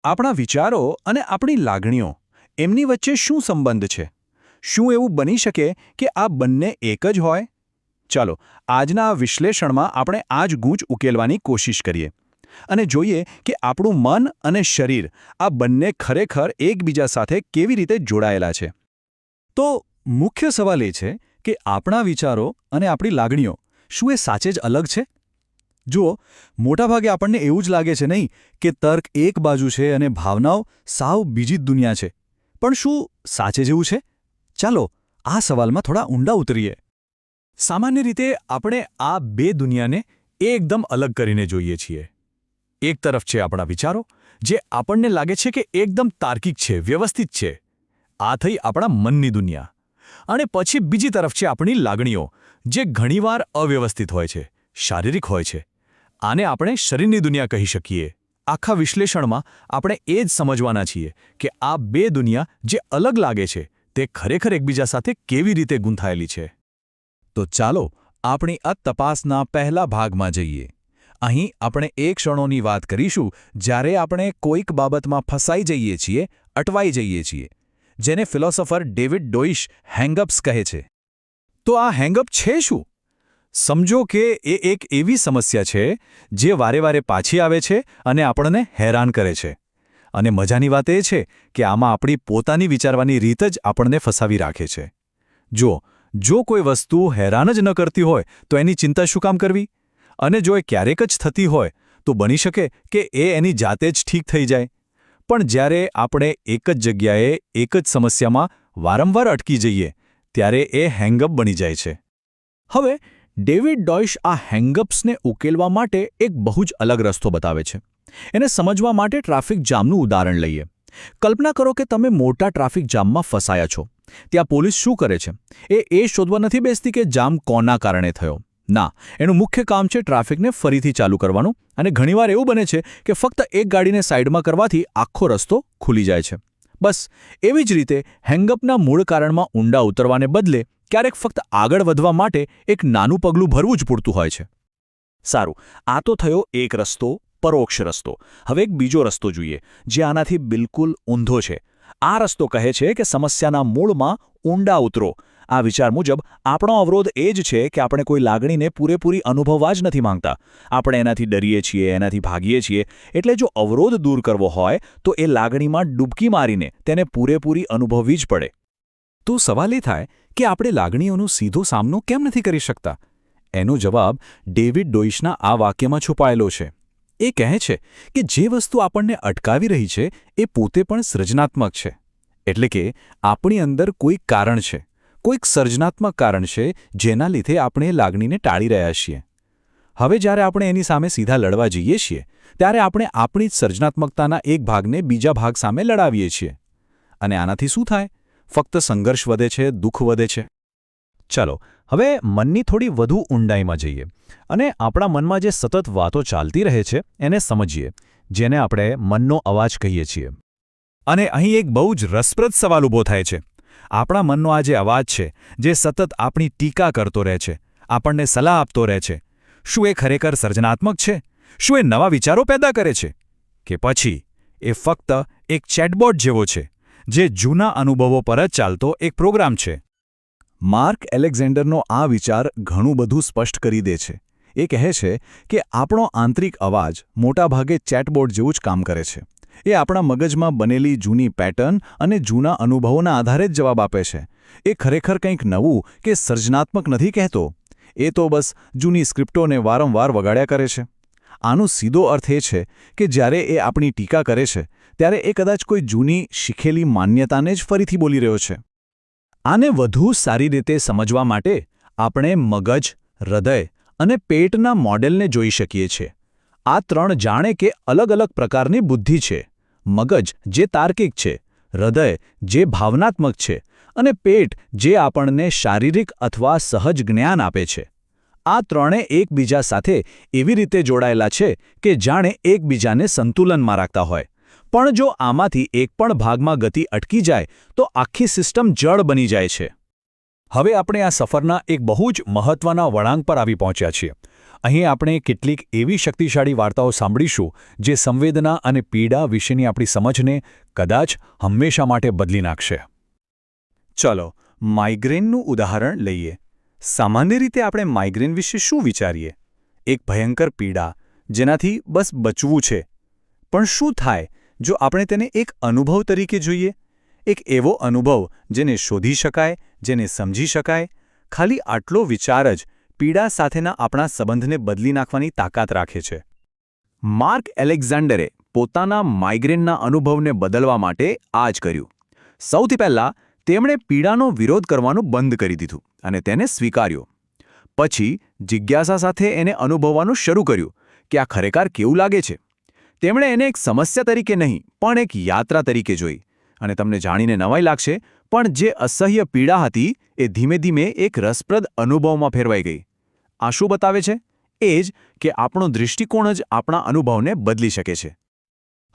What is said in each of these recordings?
આપણા વિચારો અને આપણી લાગણીઓ એમની વચ્ચે શું સંબંધ છે? શું એવું બની શકે કે આ બંને એક જ હોય? ચાલો આજના આ વિશ્લેષણમાં આપણે આ જ ગૂંચ ઉકેલવાની કોશિશ કરીએ અને જોઈએ કે આપણું મન અને શરીર આ બંને ખરેખર એકબીજા સાથે કેવી રીતે જોડાયેલા છે. તો મુખ્ય સવાલ એ છે કે આપણા વિચારો અને આપણી લાગણીઓ શું એ સાચે જ અલગ છે? જુઓ, મોટાભાગે આપણને એવું જ લાગે છે નહીં કે તર્ક એક બાજુ છે અને ભાવનાઓ સાવ બીજી જ દુનિયા છે. પણ શું સાચે જેવું છે? ચાલો આ સવાલમાં થોડા ઊંડા ઉતરીએ. સામાન્ય રીતે આપણે આ બે દુનિયાને એકદમ અલગ કરીને જોઈએ છીએ. એક તરફ છે આપણા વિચારો, જે આપણને લાગે છે કે એકદમ તાર્કિક છે, વ્યવસ્થિત છે. આ થઈ આપણા મનની દુનિયા. અને પછી બીજી તરફ છે આપણી લાગણીઓ, જે ઘણીવાર અવ્યવસ્થિત હોય છે, શારીરિક હોય છે. આને આપણે શરીરની દુનિયા કહી શકીએ. આખા વિશ્લેષણમાં આપણે એ જ સમજવાના છીએ કે આ બે દુનિયા જે અલગ લાગે છે તે ખરેખર એકબીજા સાથે કેવી રીતે ગૂંથાયેલી છે. તો ચાલો આપણી આ તપાસના પહેલા ભાગમાં જઈએ. અહીં આપણે એ ક્ષણોની વાત કરીશું જ્યારે આપણે કોઈક બાબતમાં ફસાઈ જઈએ છીએ, અટવાઈ જઈએ છીએ, જેને ફિલોસોફર ડેવિડ ડોઇશ હેંગઅપ્સ કહે છે. તો આ હેંગઅપ છે શું? સમજો કે એ એક એવી સમસ્યા છે જે વારે વારે પાછી આવે છે અને આપણને હેરાન કરે છે. અને મજાની વાત એ છે કે આમાં આપણી પોતાની વિચારવાની રીત જ આપણને ફસાવી રાખે છે. જો કોઈ વસ્તુ હેરાન જ ન કરતી હોય તો એની ચિંતા શું કામ કરવી? અને જો એ ક્યારેક જ થતી હોય તો બની શકે કે એ એની જાતે જ ઠીક થઈ જાય. પણ જ્યારે આપણે એક જ જગ્યાએ એક જ સમસ્યામાં વારંવાર અટકી જઈએ ત્યારે એ હેંગઅપ બની જાય છે. હવે ડેવિડ ડોઇશ આ હેંગઅપ્સને ઉકેલવા માટે એક બહુ જ અલગ રસ્તો બતાવે છે. એને સમજવા માટે ટ્રાફિક જામનું ઉદાહરણ લઈએ. કલ્પના કરો કે તમે મોટા ટ્રાફિક જામમાં ફસાયા છો. ત્યાં પોલીસ શું કરે છે? એ શોધવા નથી બેસતી કે જામ કોના કારણે થયો. ના, એનું મુખ્ય કામ છે ટ્રાફિકને ફરીથી ચાલુ કરવાનું. અને ઘણીવાર એવું બને છે કે ફક્ત એક ગાડીને સાઈડમાં કરવાથી આખો રસ્તો ખુલી જાય છે. બસ એવી જ રીતે હેંગઅપના મૂળ કારણમાં ઊંડા ઉતરવાને બદલે ક્યારેક ફક્ત આગળ વધવા માટે એક નાનું પગલું ભરવું જ પૂરતું હોય છે. સારું, આ તો થયો એક રસ્તો, પરોક્ષ રસ્તો. હવે એક બીજો રસ્તો જોઈએ, જે આનાથી બિલકુલ ઊંધો છે. આ રસ્તો કહે છે કે સમસ્યાના મૂળમાં ઊંડા ઉતરો. આ વિચાર મુજબ આપણો અવરોધ એ જ છે કે આપણે કોઈ લાગણીને પૂરેપૂરી અનુભવવા જ નથી માંગતા. આપણે એનાથી ડરીએ છીએ, એનાથી ભાગીએ છીએ. એટલે જો અવરોધ દૂર કરવો હોય તો એ લાગણીમાં ડૂબકી મારીને તેને પૂરેપૂરી અનુભવવી જ પડે. તો સવાલ એ થાય કે આપણે લાગણીઓનો સીધો સામનો કેમ નથી કરી શકતા? એનો જવાબ ડેવિડ ડોઇશના આ વાક્યમાં છુપાયેલો છે. એ કહે છે કે જે વસ્તુ આપણને અટકાવી રહી છે એ પોતે પણ સર્જનાત્મક છે. એટલે કે આપણી અંદર કોઈક કારણ છે, કોઈક સર્જનાત્મક કારણ છે જેના લીધે આપણે એ લાગણીને ટાળી રહ્યા છીએ. હવે જ્યારે આપણે એની સામે સીધા લડવા જઈએ છીએ ત્યારે આપણે આપણી જ સર્જનાત્મકતાના એક ભાગને બીજા ભાગ સામે લડાવીએ છીએ. અને આનાથી શું થાય? ફક્ત સંઘર્ષ વધે છે, દુઃખ વધે છે. ચાલો હવે મનની થોડી વધુ ઊંડાઈમાં જઈએ અને આપણા મનમાં જે સતત વાતો ચાલતી રહે છે એને સમજીએ, જેને આપણે મનનો અવાજ કહીએ છીએ. અને અહીં એક બહુ જ રસપ્રદ સવાલ ઊભો થાય છે. આપણા મનનો આ જે અવાજ છે, જે સતત આપણી ટીકા કરતો રહે છે, આપણને સલાહ આપતો રહે છે, શું એ ખરેખર સર્જનાત્મક છે? શું એ નવા વિચારો પેદા કરે છે? કે પછી એ ફક્ત એક ચેટબોટ જેવો છે, જે જૂના અનુભવો પર જ ચાલતો એક પ્રોગ્રામ છે? માર્ક એલેક્ઝેન્ડરનો આ વિચાર ઘણું બધું સ્પષ્ટ કરી દે છે. એ કહે છે કે આપણો આંતરિક અવાજ મોટાભાગે ચેટબોટ જેવું જ કામ કરે છે. એ આપણા મગજમાં બનેલી જૂની પેટર્ન અને જૂના અનુભવોના આધારે જ જવાબ આપે છે. એ ખરેખર કંઈક નવું કે સર્જનાત્મક નથી કહેતો. એ તો બસ જૂની સ્ક્રિપ્ટોને વારંવાર વગાડ્યા કરે છે. આનો સીધો અર્થ એ છે કે જ્યારે એ આપણી ટીકા કરે છે ત્યારે એ કદાચ કોઈ જૂની શીખેલી માન્યતાને જ ફરીથી બોલી રહ્યો છે. આને વધુ સારી રીતે સમજવા માટે આપણે મગજ, હૃદય અને પેટના મોડેલને જોઈ શકીએ છીએ. આ ત્રણ જાણે કે અલગ અલગ પ્રકારની બુદ્ધિ છે. મગજ જે તાર્કિક છે, હૃદય જે ભાવનાત્મક છે અને પેટ જે આપણને શારીરિક અથવા સહજ જ્ઞાન આપે છે. આ ત્રણે એકબીજા સાથે એવી રીતે જોડાયેલા છે કે જાણે એકબીજાને સંતુલનમાં રાખતા હોય. પણ જો આમાંથી એક પણ ભાગમાં ગતિ અટકી જાય તો આખી સિસ્ટમ જડ બની જાય છે. હવે આપણે આ સફરના એક બહુ જ મહત્વના વળાંક પર આવી પહોંચ્યા છીએ. અહીં આપણે કેટલીક એવી શક્તિશાળી વાર્તાઓ સાંભળીશું જે સંવેદના અને પીડા વિશેની આપણી સમજને કદાચ હંમેશા માટે બદલી નાખશે. ચલો માઇગ્રેનનું ઉદાહરણ લઈએ. સામાન્ય રીતે આપણે માઇગ્રેન વિશે શું વિચારીએ? એક ભયંકર પીડા જેનાથી બસ બચવું છે. પણ શું થાય જો આપણે તેને એક અનુભવ તરીકે જોઈએ? એક એવો અનુભવ જેને શોધી શકાય, જેને સમજી શકાય. ખાલી આટલો વિચાર જ પીડા સાથેના આપણા સંબંધને બદલી નાખવાની તાકાત રાખે છે. માર્ક એલેક્ઝાન્ડરે પોતાના માઇગ્રેનના અનુભવને બદલવા માટે આ જ કર્યું. સૌથી પહેલાં તેમણે પીડાનો વિરોધ કરવાનું બંધ કરી દીધું અને તેને સ્વીકાર્યો. પછી જિજ્ઞાસા સાથે એને અનુભવવાનું શરૂ કર્યું કે આ ખરેખર કેવું લાગે છે. તેમણે એને એક સમસ્યા તરીકે નહીં પણ એક યાત્રા તરીકે જોઈ. અને તમને જાણીને નવાઈ લાગશે પણ જે અસહ્ય પીડા હતી એ ધીમે ધીમે એક રસપ્રદ અનુભવમાં ફેરવાઈ ગઈ. આ શું બતાવે છે? એ જ કે આપણો દૃષ્ટિકોણ જ આપણા અનુભવને બદલી શકે છે.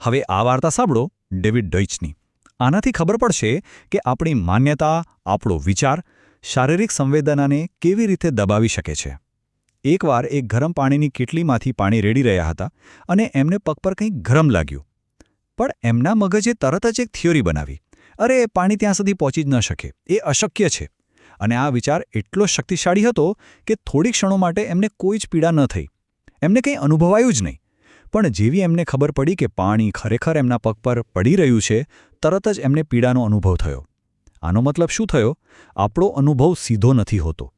હવે આ વાર્તા સાંભળો ડેવિડ ડોઇચની. આનાથી ખબર પડશે કે આપણી માન્યતા, આપણો વિચાર શારીરિક સંવેદનાને કેવી રીતે દબાવી શકે છે. એકવાર એક ગરમ પાણીની કીટલીમાંથી પાણી રેડી રહ્યા હતા અને એમને પગ પર કંઈક ગરમ લાગ્યું. પણ એમના મગજે તરત જ એક થિયોરી બનાવી. અરે પાણી ત્યાં સુધી પહોંચી જ ન શકે, એ અશક્ય છે. અને આ વિચાર એટલો શક્તિશાળી હતો કે થોડી ક્ષણો માટે એમને કોઈ જ પીડા ન થઈ. એમને કંઈ અનુભવાયું જ નહીં. પણ જેવી એમને ખબર પડી કે પાણી ખરેખર એમના પગ પર પડી રહ્યું છે, તરત જ એમને પીડાનો અનુભવ થયો. આનો મતલબ શું થયો? આપણો અનુભવ સીધો નથી હોતો.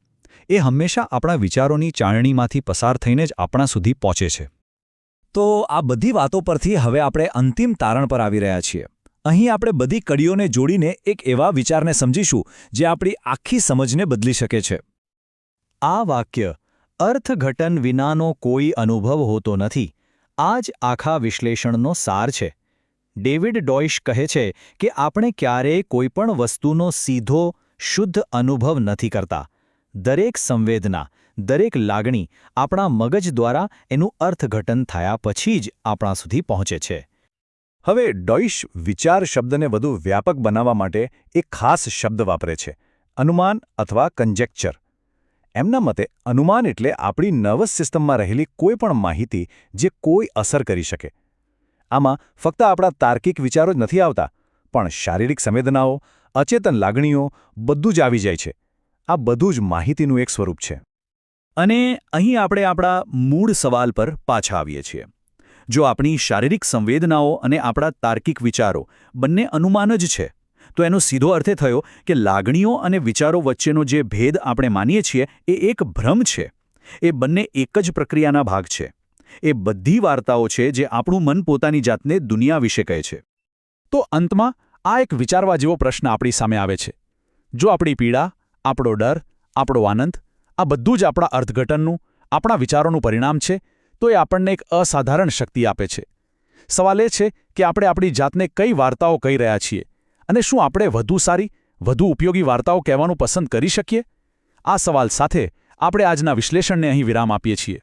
એ હંમેશા આપણા વિચારોની ચાળણીમાંથી પસાર થઈને જ આપણા સુધી પહોંચે છે. તો આ બધી વાતો પરથી હવે આપણે અંતિમ તારણ પર આવી રહ્યા છીએ. અહીં આપણે બધી કડીઓને જોડીને એક એવા વિચારને સમજીશું જે આપણી આખી સમજને બદલી શકે છે. આ વાક્ય અર્થઘટન વિનાનો કોઈ અનુભવ હોતો નથી. આ જ આખા વિશ્લેષણનો સાર છે. ડેવિડ ડોઇશ કહે છે કે આપણે ક્યારેય કોઈપણ વસ્તુનો સીધો, શુદ્ધ અનુભવ નથી કરતા. દરેક સંવેદના, દરેક લાગણી આપણા મગજ દ્વારા એનું અર્થઘટન થયા પછી જ આપણા સુધી પહોંચે છે. હવે ડોઇશ વિચાર શબ્દને વધુ વ્યાપક બનાવવા માટે એક ખાસ શબ્દ વાપરે છે, અનુમાન અથવા કન્જેક્ચર. એમના મતે અનુમાન એટલે આપણી નર્વસ સિસ્ટમમાં રહેલી કોઈ પણ માહિતી જે કોઈ અસર કરી શકે. આમાં ફક્ત આપણા તાર્કિક વિચારો જ નથી આવતા, પણ શારીરિક સંવેદનાઓ, અચેતન લાગણીઓ બધું જ આવી જાય છે. આ બધું જ માહિતીનું એક સ્વરૂપ છે. અને અહીં આપણે આપણા મૂળ સવાલ પર પાછા આવીએ છીએ. જો આપણી શારીરિક સંવેદનાઓ અને આપણા તાર્કિક વિચારો બંને અનુમાન જ છે, તો એનો સીધો અર્થ એ થયો કે લાગણીઓ અને વિચારો વચ્ચેનો જે ભેદ આપણે માનીએ છીએ એ એક ભ્રમ છે. એ બંને એક જ પ્રક્રિયાના ભાગ છે. એ બધી વાર્તાઓ છે જે આપણું મન પોતાની જાતને દુનિયા વિશે કહે છે. તો અંતમાં આ એક વિચારવા જેવો પ્રશ્ન આપણી સામે આવે છે. જો આપણી પીડા, આપણો ડર, આપણો આનંદ આ બધું જ આપણા અર્થઘટનનું, આપણા વિચારોનું પરિણામ છે, તો એ આપણને એક અસાધારણ શક્તિ આપે છે. સવાલ એ છે કે આપણે આપણી જાતને કઈ વાર્તાઓ કહી રહ્યા છીએ અને શું આપણે વધુ સારી, વધુ ઉપયોગી વાર્તાઓ કહેવાનું પસંદ કરી શકીએ? આ સવાલ સાથે આપણે આજના વિશ્લેષણને અહીં વિરામ આપીએ છીએ.